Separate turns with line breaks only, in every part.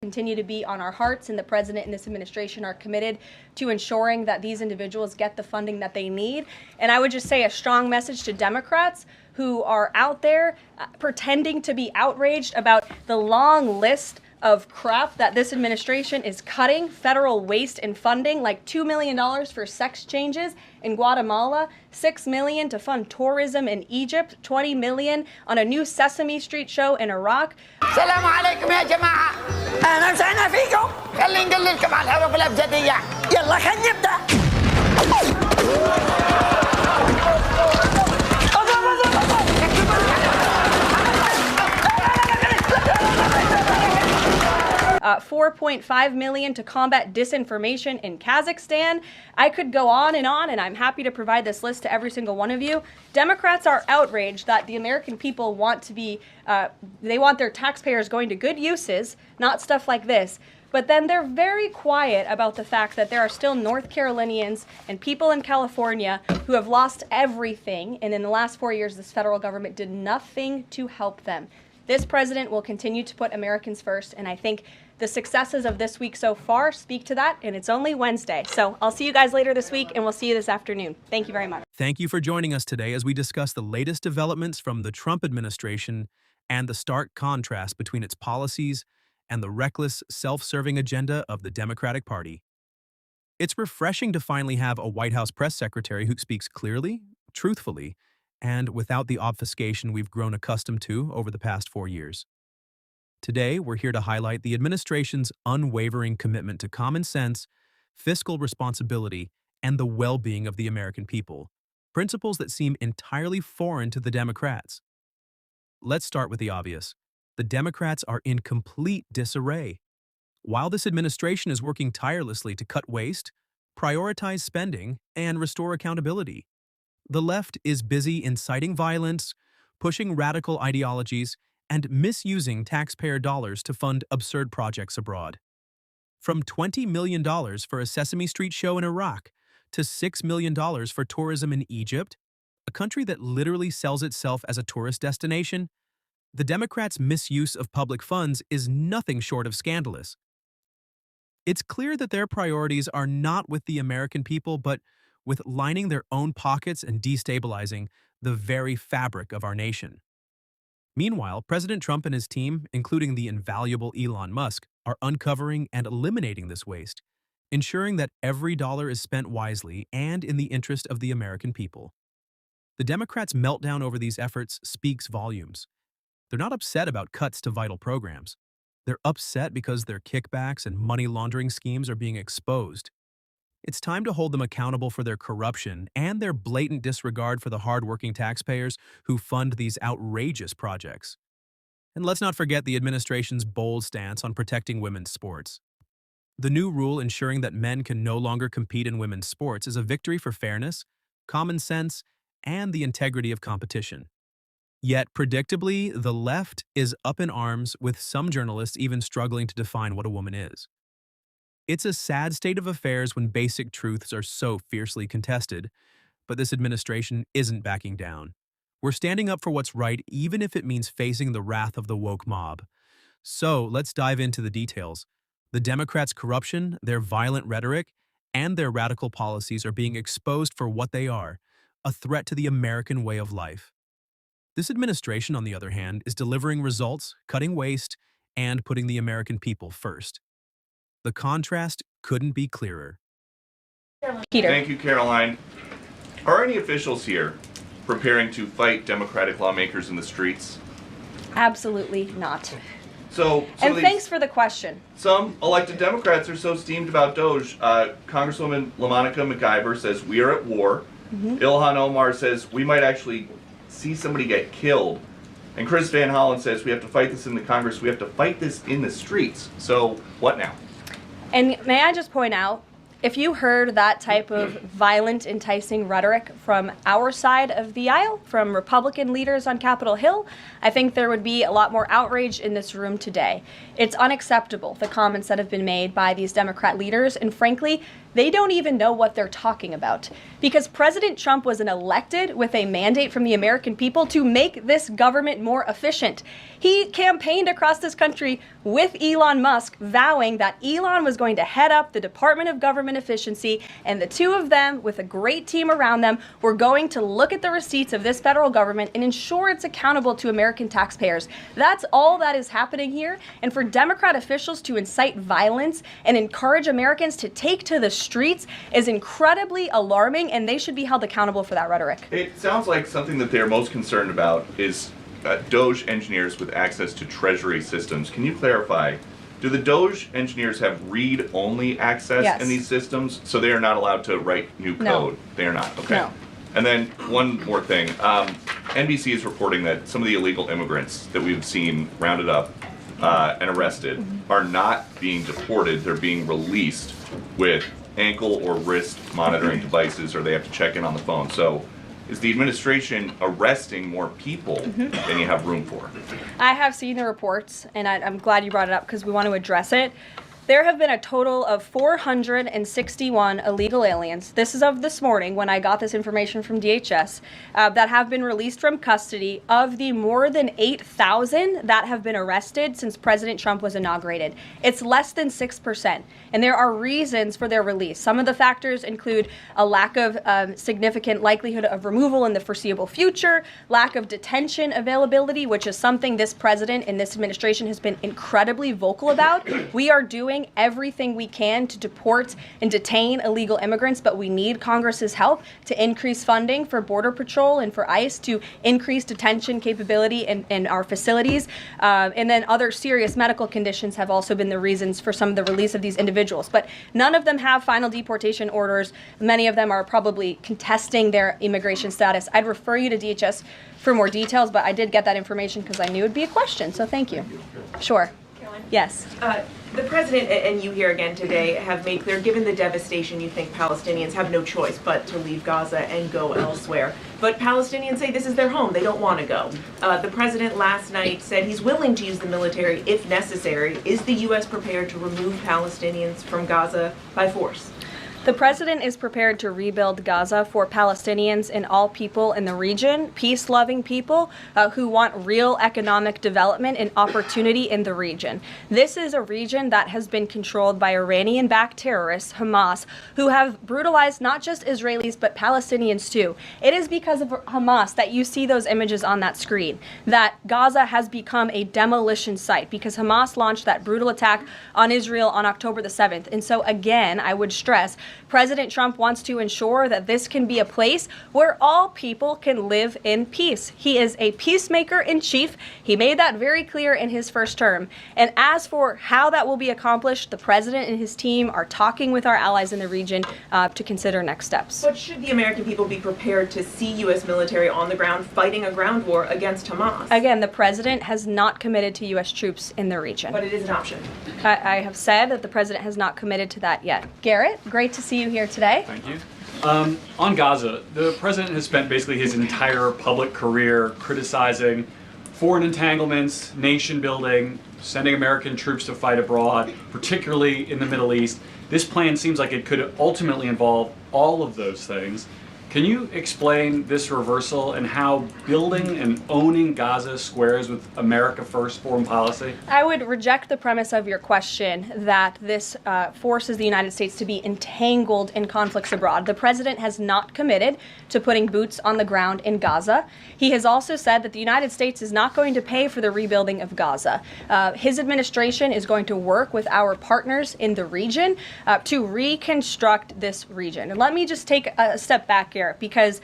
continue to be on our hearts, and the president and this administration are committed to ensuring that these individuals get the funding that they need. And I would just say a strong message to Democrats who are out there pretending to be outraged about the long list of crap that this administration is cutting, federal waste and funding, like $2 million for sex changes in Guatemala, $6 million to fund tourism in Egypt, $20 million on a new Sesame Street show in Iraq.
السلام عليكم يا جماعة، أهلا وسهلا فيكم. خلينا نقللكم على الحروف الأبجدية. يلا خلينا نبدأ.
4.5 million to combat disinformation in Kazakhstan. I could go on, and I'm happy to provide this list to every single one of you. Democrats are outraged that the American people want to be, they want their taxpayers going to good uses, not stuff like this. But then they're very quiet about the fact that there are still North Carolinians and people in California who have lost everything, and in the last 4 years, this federal government did nothing to help them. This president will continue to put Americans first, and I think the successes of this week so far speak to that, and it's only Wednesday. So I'll see you guys later this week, and we'll see you this afternoon. Thank you very much.
Thank you for joining us today as we discuss the latest developments from the Trump administration and the stark contrast between its policies and the reckless, self-serving agenda of the Democratic Party. It's refreshing to finally have a White House press secretary who speaks clearly, truthfully, and without the obfuscation we've grown accustomed to over the past 4 years. Today, we're here to highlight the administration's unwavering commitment to common sense, fiscal responsibility, and the well-being of the American people, principles that seem entirely foreign to the Democrats. Let's start with the obvious. The Democrats are in complete disarray. While this administration is working tirelessly to cut waste, prioritize spending, and restore accountability, the left is busy inciting violence, pushing radical ideologies, and misusing taxpayer dollars to fund absurd projects abroad. From $20 million for a Sesame Street show in Iraq to $6 million for tourism in Egypt, a country that literally sells itself as a tourist destination, the Democrats' misuse of public funds is nothing short of scandalous. It's clear that their priorities are not with the American people, but with lining their own pockets and destabilizing the very fabric of our nation. Meanwhile, President Trump and his team, including the invaluable Elon Musk, are uncovering and eliminating this waste, ensuring that every dollar is spent wisely and in the interest of the American people. The Democrats' meltdown over these efforts speaks volumes. They're not upset about cuts to vital programs. They're upset because their kickbacks and money laundering schemes are being exposed. It's time to hold them accountable for their corruption and their blatant disregard for the hard-working taxpayers who fund these outrageous projects. And let's not forget the administration's bold stance on protecting women's sports. The new rule ensuring that men can no longer compete in women's sports is a victory for fairness, common sense, and the integrity of competition. Yet, predictably, the left is up in arms, with some journalists even struggling to define what a woman is. It's a sad state of affairs when basic truths are so fiercely contested, but this administration isn't backing down. We're standing up for what's right, even if it means facing the wrath of the woke mob. So let's dive into the details. The Democrats' corruption, their violent rhetoric, and their radical policies are being exposed for what they are, a threat to the American way of life. This administration, on the other hand, is delivering results, cutting waste, and putting the American people first. The contrast couldn't be clearer.
Peter.
Thank you, Caroline. Are any officials here preparing to fight Democratic lawmakers in the streets?
Absolutely not.
So
And thanks for the question.
Some elected Democrats are so steamed about Doge. Congresswoman LaMonica McIver says we are at war. Ilhan Omar says we might actually see somebody get killed. And Chris Van Hollen says we have to fight this in the Congress. We have to fight this in the streets. So what now?
And may I just point out, if you heard that type of violent, enticing rhetoric from our side of the aisle, from Republican leaders on Capitol Hill, I think there would be a lot more outrage in this room today. It's unacceptable, the comments that have been made by these Democrat leaders, and frankly, they don't even know what they're talking about. Because President Trump was elected with a mandate from the American people to make this government more efficient. He campaigned across this country with Elon Musk, vowing that Elon was going to head up the Department of Government Efficiency, and the two of them, with a great team around them, were going to look at the receipts of this federal government and ensure it's accountable to American taxpayers. That's all that is happening here. And for Democrat officials to incite violence and encourage Americans to take to the streets is incredibly alarming, and they should be held accountable for that rhetoric.
It sounds like something that they're most concerned about is Doge engineers with access to Treasury systems. Can you clarify, do the Doge engineers have read-only access in these systems, so they are not allowed to write new code?
No.
They are not, okay.
No.
And then one more thing. NBC is reporting that some of the illegal immigrants that we've seen rounded up and arrested are not being deported. They're being released with ankle or wrist monitoring devices, or they have to check in on the phone. So is the administration arresting more people than you have room for?
I have seen the reports, and I'm glad you brought it up because we want to address it. There have been a total of 461 illegal aliens. This is of this morning when I got this information from DHS that have been released from custody of the more than 8,000 that have been arrested since President Trump was inaugurated. It's less than 6%, and there are reasons for their release. Some of the factors include a lack of significant likelihood of removal in the foreseeable future, lack of detention availability, which is something this president and this administration has been incredibly vocal about. We are doing everything we can to deport and detain illegal immigrants, but we need Congress's help to increase funding for Border Patrol and for ICE to increase detention capability in our facilities. And then other serious medical conditions have also been the reasons for some of the release of these individuals. But none of them have final deportation orders. Many of them are probably contesting their immigration status. I'd refer you to DHS for more details, but I did get that information because I knew it'd be a question, so thank you. Sure. Yes.
The president and you here again today have made clear, given the devastation, you think Palestinians have no choice but to leave Gaza and go elsewhere. But Palestinians say this is their home. They don't want to go. The president last night said he's willing to use the military if necessary. Is the U.S. prepared to remove Palestinians from Gaza by force?
The president is prepared to rebuild Gaza for Palestinians and all people in the region, peace-loving people who want real economic development and opportunity in the region. This is a region that has been controlled by Iranian-backed terrorists, Hamas, who have brutalized not just Israelis but Palestinians too. It is because of Hamas that you see those images on that screen, that Gaza has become a demolition site because Hamas launched that brutal attack on Israel on October the 7th. And so again, I would stress, President Trump wants to ensure that this can be a place where all people can live in peace. He is a peacemaker in chief. He made that very clear in his first term. And as for how that will be accomplished, the president and his team are talking with our allies in the region to consider next steps.
But should the American people be prepared to see U.S. military on the ground fighting a ground war against Hamas?
Again, the president has not committed to U.S. troops in the region.
But it is an option.
I have said that the president has not committed to that yet. Garrett, great to see you here today.
Thank you. On Gaza, the president has spent basically his entire public career criticizing foreign entanglements, nation building, sending American troops to fight abroad, particularly in the Middle East. This plan seems like it could ultimately involve all of those things. Can you explain this reversal and how building and owning Gaza squares with America First foreign policy?
I would reject the premise of your question that this forces the United States to be entangled in conflicts abroad. The president has not committed to putting boots on the ground in Gaza. He has also said that the United States is not going to pay for the rebuilding of Gaza. His administration is going to work with our partners in the region to reconstruct this region. And let me just take a step back here, because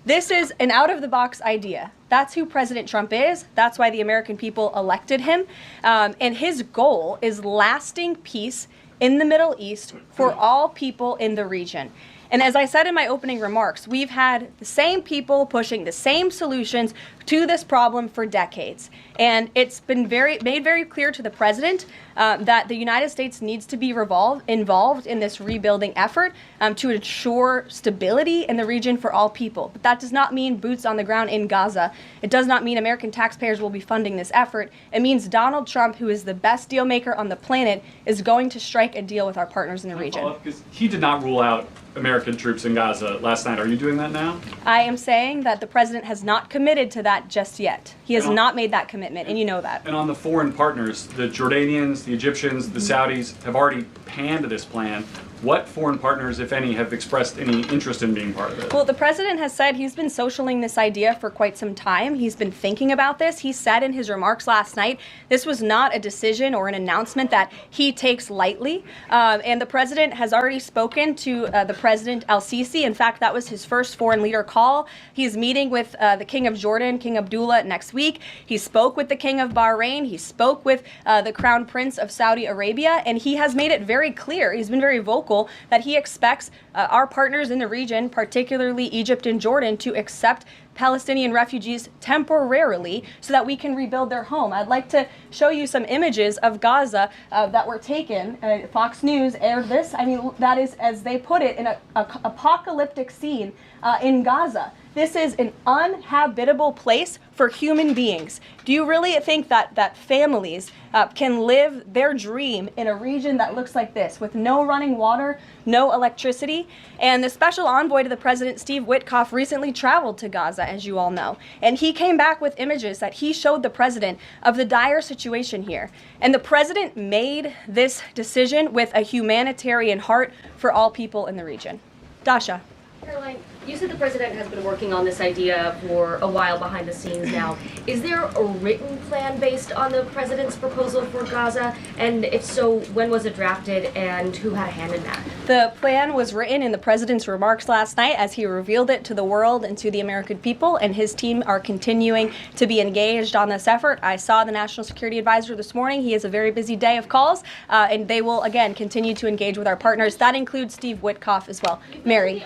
this is an out-of-the-box idea. That's who President Trump is. That's why the American people elected him. And his goal is lasting peace in the Middle East for all people in the region. And as I said in my opening remarks, we've had the same people pushing the same solutions to this problem for decades. And it's been made very clear to the president that the United States needs to be involved in this rebuilding effort to ensure stability in the region for all people. But that does not mean boots on the ground in Gaza. It does not mean American taxpayers will be funding this effort. It means Donald Trump, who is the best deal maker on the planet, is going to strike a deal with our partners in the region.
Because he did not rule out American troops in Gaza last night. Are you doing that now?
I am saying that the president has not committed to that just yet. He has not made that commitment, and you know that.
And on the foreign partners, the Jordanians, the Egyptians, the Saudis have already panned this plan. What foreign partners, if any, have expressed any interest in being part of it?
Well, the president has said he's been socialing this idea for quite some time. He's been thinking about this. He said in his remarks last night, this was not a decision or an announcement that he takes lightly. And the president has already spoken to the President al-Sisi. In fact, that was his first foreign leader call. He's meeting with the King of Jordan, King Abdullah, next week. He spoke with the King of Bahrain. He spoke with the Crown Prince of Saudi Arabia. And he has made it very clear, he's been very vocal, that he expects our partners in the region, particularly Egypt and Jordan, to accept Palestinian refugees temporarily so that we can rebuild their home. I'd like to show you some images of Gaza that were taken. Fox News aired this. I mean, that is, as they put it, an apocalyptic scene in Gaza. This is an uninhabitable place for human beings. Do you really think that families can live their dream in a region that looks like this, with no running water, no electricity? And the special envoy to the president, Steve Witkoff, recently traveled to Gaza, as you all know. And he came back with images that he showed the president of the dire situation here. And the president made this decision with a humanitarian heart for all people in the region. Dasha.
Caroline, you said the president has been working on this idea for a while behind the scenes now. Is there a written plan based on the president's proposal for Gaza? And if so, when was it drafted and who had a hand in that?
The plan was written in the president's remarks last night as he revealed it to the world and to the American people, and his team are continuing to be engaged on this effort. I saw the National Security Advisor this morning. He has a very busy day of calls, and they will, again, continue to engage with our partners. That includes Steve Witkoff as well. Mary.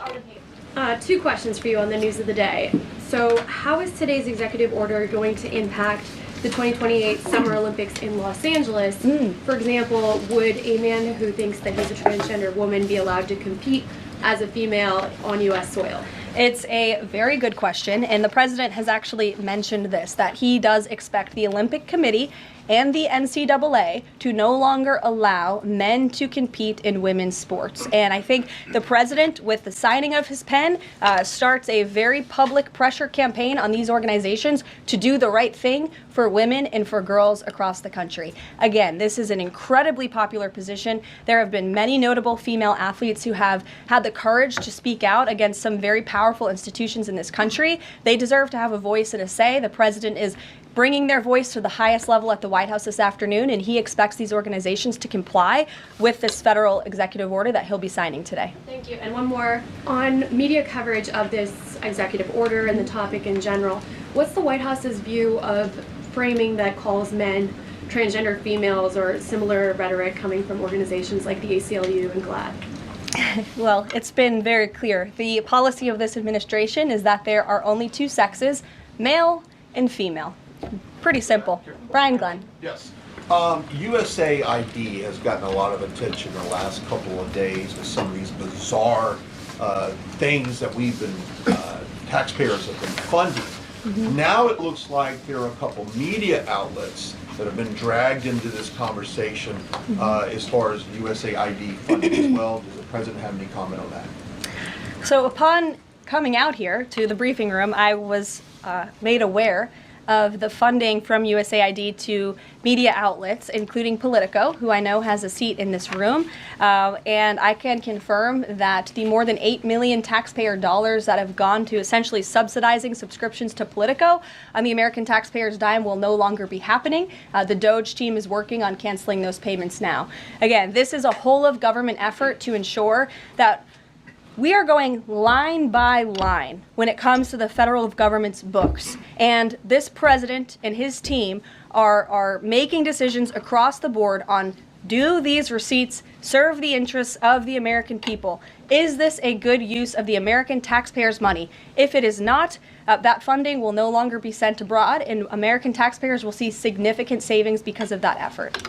Two questions for you on the news of the day. So how is today's executive order going to impact the 2028 Summer Olympics in Los Angeles? For example, would a man who thinks that he's a transgender woman be allowed to compete as a female on U.S. soil?
It's a very good question, and the president has actually mentioned this, that he does expect the Olympic Committee and the NCAA to no longer allow men to compete in women's sports. And I think the president, with the signing of his pen, starts a very public pressure campaign on these organizations to do the right thing for women and for girls across the country. Again, this is an incredibly popular position. There have been many notable female athletes who have had the courage to speak out against some very powerful institutions in this country. They deserve to have a voice and a say. The president is bringing their voice to the highest level at the White House this afternoon, and he expects these organizations to comply with this federal executive order that he'll be signing today.
Thank you. And one more. On media coverage of this executive order and the topic in general, what's the White House's view of framing that calls men transgender females, or similar rhetoric coming from organizations like the ACLU and GLAAD?
Well, it's been very clear. The policy of this administration is that there are only two sexes, male and female. Pretty simple. Brian Glenn.
Yes. USAID has gotten a lot of attention the last couple of days with some of these bizarre things that we've been, taxpayers have been funding. Now it looks like there are a couple media outlets that have been dragged into this conversation as far as USAID funding as well. Does the president have any comment on that?
So upon coming out here to the briefing room, I was made aware of the funding from USAID to media outlets, including Politico, who I know has a seat in this room. And I can confirm that the more than $8 million taxpayer dollars that have gone to essentially subsidizing subscriptions to Politico on the American taxpayers' dime will no longer be happening. The DOJ team is working on canceling those payments now. Again, this is a whole of government effort to ensure that we are going line by line when it comes to the federal government's books. And this president and his team are making decisions across the board on Do these receipts serve the interests of the American people? Is this a good use of the American taxpayers' money? If it is not, that funding will no longer be sent abroad, and American taxpayers will see significant savings because of that effort.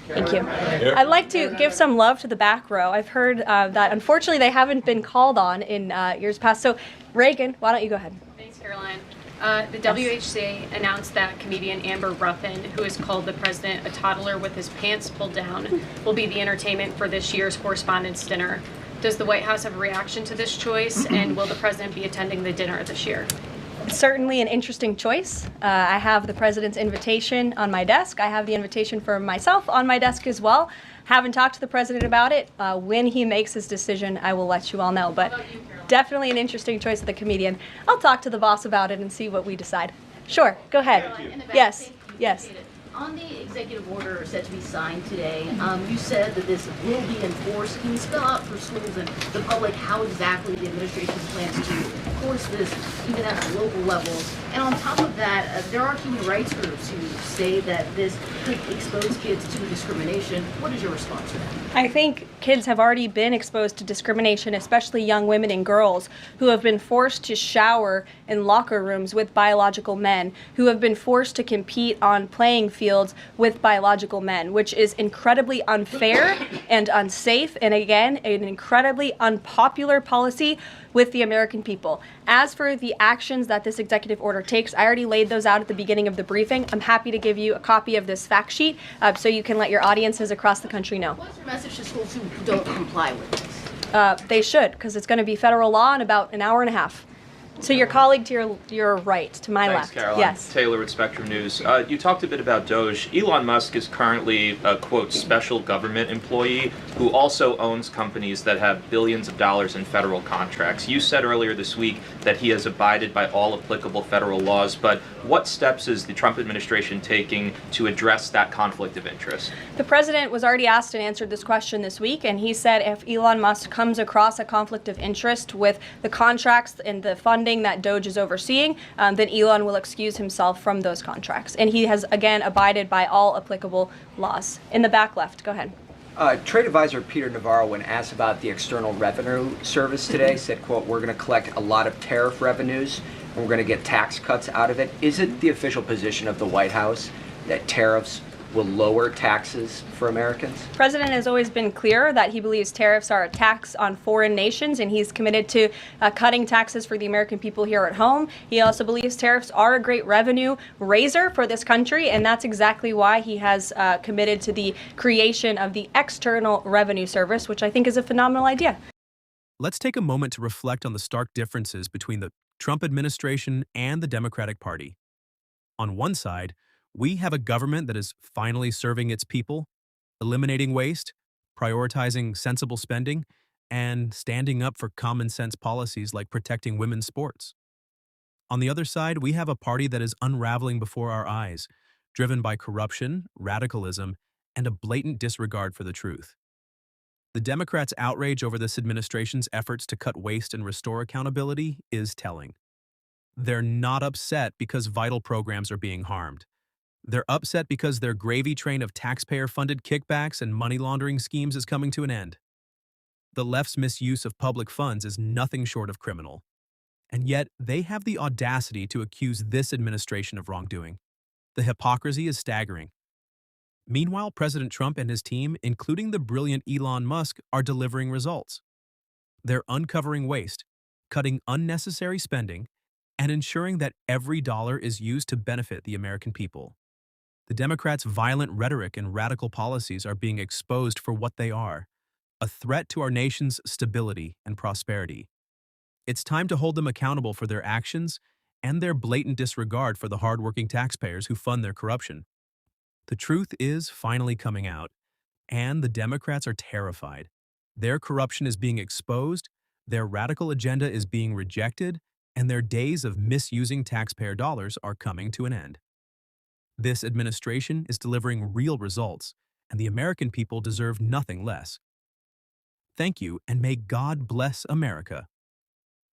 Thank you. I'd like to give some love to the back row. I've heard that unfortunately they haven't been called on in years past. So, Reagan, why don't you go ahead?
Thanks, Caroline. The WHC announced that comedian Amber Ruffin, who has called the president a toddler with his pants pulled down, will be the entertainment for this year's Correspondents' Dinner. Does the White House have a reaction to this choice, and will the president be attending the dinner this year?
Certainly an interesting choice. I have the president's invitation on my desk. I have the invitation for myself on my desk as well. Haven't talked to the president about it. When he makes his decision, I will let you all know. But definitely an interesting choice of the comedian. I'll talk to the boss about it and see what we decide. Sure, go ahead. Yes, yes.
On the executive order set to be signed today, you said that this will be enforced. Can you spell out for schools and the public how exactly the administration plans to enforce this, even at the local levels? And on top of that, there are human rights groups who say that this could expose kids to discrimination. What is your response to that?
I think kids have already been exposed to discrimination, especially young women and girls who have been forced to shower in locker rooms with biological men, who have been forced to compete on playing fields with biological men, which is incredibly unfair and unsafe, and again, an incredibly unpopular policy with the American people. As for the actions that this executive order takes, I already laid those out at the beginning of the briefing. I'm happy to give you a copy of this fact sheet so you can let your audiences across the country know.
What's your message to schools who don't comply with this?
They should, because it's going to be federal law in about an hour and a half. So your colleague to your right, to my
Thanks,
left.
Caroline.
Yes.
Taylor with Spectrum News. You talked a bit about Doge. Elon Musk is currently a, quote, special government employee who also owns companies that have billions of dollars in federal contracts. You said earlier this week that he has abided by all applicable federal laws, but what steps is the Trump administration taking to address that conflict of interest?
The president was already asked and answered this question this week, and he said if Elon Musk comes across a conflict of interest with the contracts and the funding that Doge is overseeing, then Elon will excuse himself from those contracts. And he has, again, abided by all applicable laws. In the back left, go ahead.
Trade advisor Peter Navarro, when asked about the External Revenue Service today, said, quote, we're going to collect a lot of tariff revenues and we're going to get tax cuts out of it. Is it the official position of the White House that tariffs will lower taxes for Americans?
The president has always been clear that he believes tariffs are a tax on foreign nations, and he's committed to cutting taxes for the American people here at home. He also believes tariffs are a great revenue raiser for this country, and that's exactly why he has committed to the creation of the External Revenue Service, which I think is a phenomenal idea.
Let's take a moment to reflect on the stark differences between the Trump administration and the Democratic Party. On one side, we have a government that is finally serving its people, eliminating waste, prioritizing sensible spending, and standing up for common sense policies like protecting women's sports. On the other side, we have a party that is unraveling before our eyes, driven by corruption, radicalism, and a blatant disregard for the truth. The Democrats' outrage over this administration's efforts to cut waste and restore accountability is telling. They're not upset because vital programs are being harmed. They're upset because their gravy train of taxpayer-funded kickbacks and money laundering schemes is coming to an end. The left's misuse of public funds is nothing short of criminal. And yet, they have the audacity to accuse this administration of wrongdoing. The hypocrisy is staggering. Meanwhile, President Trump and his team, including the brilliant Elon Musk, are delivering results. They're uncovering waste, cutting unnecessary spending, and ensuring that every dollar is used to benefit the American people. The Democrats' violent rhetoric and radical policies are being exposed for what they are, a threat to our nation's stability and prosperity. It's time to hold them accountable for their actions and their blatant disregard for the hardworking taxpayers who fund their corruption. The truth is finally coming out, and the Democrats are terrified. Their corruption is being exposed, their radical agenda is being rejected, and their days of misusing taxpayer dollars are coming to an end. This administration is delivering real results, and the American people deserve nothing less. Thank you, and may God bless America.